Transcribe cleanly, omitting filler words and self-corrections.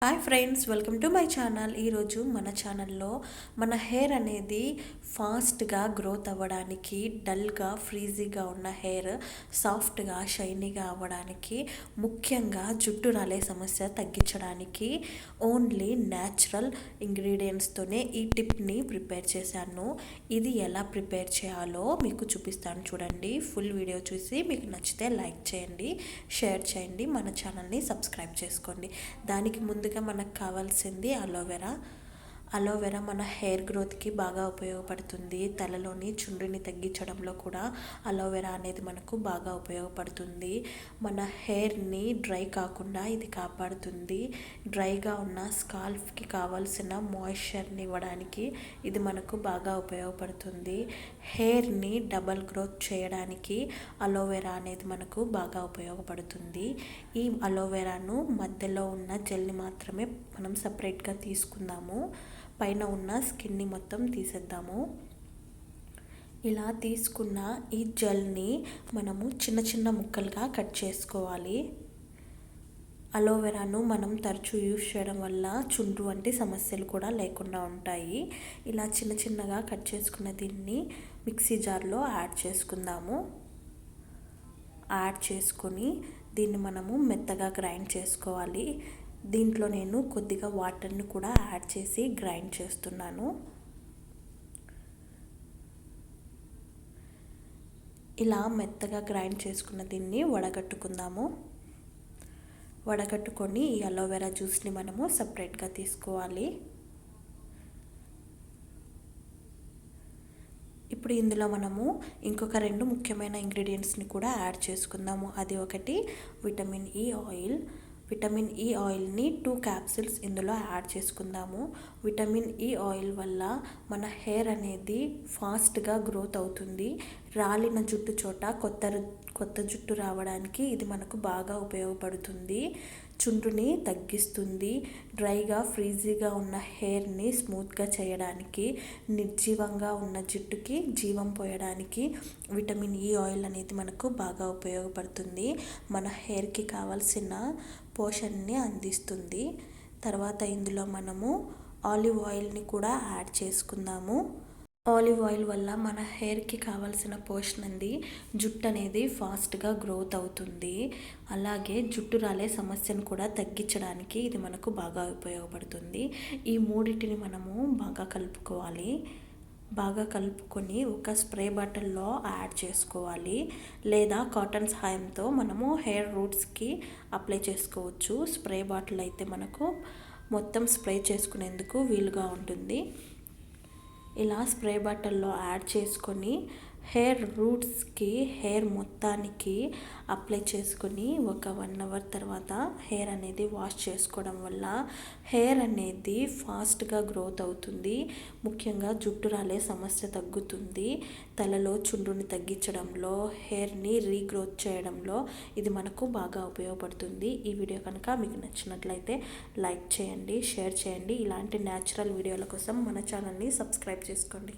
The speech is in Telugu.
Hi friends, welcome to my channel. ఈరోజు మన ఛానల్లో మన హెయిర్ అనేది ఫాస్ట్గా గ్రోత్ అవ్వడానికి, డల్గా ఫ్రీజీగా ఉన్న హెయిర్ సాఫ్ట్గా షైనీగా అవ్వడానికి, ముఖ్యంగా జుట్టు రాలే సమస్య తగ్గించడానికి ఓన్లీ న్యాచురల్ ఇంగ్రీడియంట్స్తోనే ఈ టిప్ని ప్రిపేర్ చేశాను. ఇది ఎలా ప్రిపేర్ చేయాలో మీకు చూపిస్తాను, చూడండి. ఫుల్ వీడియో చూసి మీకు నచ్చితే లైక్ చేయండి, షేర్ చేయండి, మన ఛానల్ని సబ్స్క్రైబ్ చేసుకోండి. దానికి ముందుగా మనకు కావాల్సింది అలోవెరా మన హెయిర్ గ్రోత్కి బాగా ఉపయోగపడుతుంది. తలలోని చుండ్రుని తగ్గించడంలో కూడా అలోవెరా అనేది మనకు బాగా ఉపయోగపడుతుంది. మన హెయిర్ని డ్రై కాకుండా ఇది కాపాడుతుంది. డ్రైగా ఉన్న స్కాల్ఫ్కి కావాల్సిన మాయిశ్చర్ని ఇవ్వడానికి ఇది మనకు బాగా ఉపయోగపడుతుంది. హెయిర్ని డబల్ గ్రోత్ చేయడానికి అలోవెరా అనేది మనకు బాగా ఉపయోగపడుతుంది. ఈ అలోవెరాను మధ్యలో ఉన్న జెల్ని మాత్రమే మనం సపరేట్గా తీసుకుందాము. పైన ఉన్న స్కిన్ని మొత్తం తీసేద్దాము. ఇలా తీసుకున్న ఈ జెల్ని మనము చిన్న చిన్న ముక్కలుగా కట్ చేసుకోవాలి. అలోవెరాను మనం తరచూ యూజ్ చేయడం వల్ల చుండ్రు వంటి సమస్యలు కూడా లేకుండా ఉంటాయి. ఇలా చిన్న చిన్నగా కట్ చేసుకున్న దీన్ని మిక్సీ జార్లో యాడ్ చేసుకుందాము. యాడ్ చేసుకొని దీన్ని మనము మెత్తగా గ్రైండ్ చేసుకోవాలి. దీంట్లో నేను కొద్దిగా వాటర్ని కూడా యాడ్ చేసి గ్రైండ్ చేస్తున్నాను. ఇలా మెత్తగా గ్రైండ్ చేసుకున్న దీన్ని వడగట్టుకుందాము. వడగట్టుకొని ఈ అలోవెరా జ్యూస్ని మనము సపరేట్గా తీసుకోవాలి. ఇప్పుడు ఇందులో మనము ఇంకొక 2 ముఖ్యమైన ఇంగ్రీడియంట్స్ని కూడా యాడ్ చేసుకుందాము. అది ఒకటి vitamin E oil. Vitamin E ఆయిల్ని 2 క్యాప్సిల్స్ ఇందులో యాడ్ చేసుకుందాము. విటమిన్ ఈ ఆయిల్ వల్ల మన హెయిర్ అనేది ఫాస్ట్గా గ్రోత్ అవుతుంది. రాలిన జుట్టు చోట కొత్త జుట్టు రావడానికి ఇది మనకు బాగా ఉపయోగపడుతుంది. చుండ్రుని తగ్గిస్తుంది. డ్రైగా ఫ్రీజీగా ఉన్న హెయిర్ని స్మూత్గా చేయడానికి, నిర్జీవంగా ఉన్న జుట్టుకి జీవం పోయడానికి విటమిన్ ఈ ఆయిల్ అనేది మనకు బాగా ఉపయోగపడుతుంది. మన హెయిర్కి కావాల్సిన పోషణని అందిస్తుంది. తర్వాత ఇందులో మనము ఆలివ్ ఆయిల్ని కూడా యాడ్ చేసుకుందాము. ఆలివ్ ఆయిల్ వల్ల మన హెయిర్కి కావాల్సిన పోషణ అంది, జుట్టు అనేది ఫాస్ట్గా గ్రోత్ అవుతుంది. అలాగే జుట్టు రాలే సమస్యను కూడా తగ్గించడానికి ఇది మనకు బాగా ఉపయోగపడుతుంది. ఈ మూడింటిని మనము బాగా కలుపుకోవాలి. బాగా కలుపుకొని ఒక స్ప్రే బాటిల్లో యాడ్ చేసుకోవాలి. లేదా కాటన్ సహాయంతో మనము హెయిర్ రూట్స్కి అప్లై చేసుకోవచ్చు. స్ప్రే బాటిల్ అయితే మనకు మొత్తం స్ప్రే చేసుకునేందుకు వీలుగా ఉంటుంది. ఇలా స్ప్రే బాటిల్లో యాడ్ చేసుకొని హెయిర్ రూట్స్కి, హెయిర్ మొత్తానికి అప్లై చేసుకొని ఒక 1 అవర్ తర్వాత హెయిర్ అనేది వాష్ చేసుకోవడం వల్ల హెయిర్ అనేది ఫాస్ట్గా గ్రోత్ అవుతుంది. ముఖ్యంగా జుట్టు రాలే సమస్య తగ్గుతుంది. తలలో చుండ్రుని తగ్గించడంలో, హెయిర్ని రీగ్రోత్ చేయడంలో ఇది మనకు బాగా ఉపయోగపడుతుంది. ఈ వీడియో కనుక మీకు నచ్చినట్లయితే లైక్ చేయండి, షేర్ చేయండి. ఇలాంటి న్యాచురల్ వీడియోల కోసం మన ఛానల్ని సబ్స్క్రైబ్ చేసుకోండి.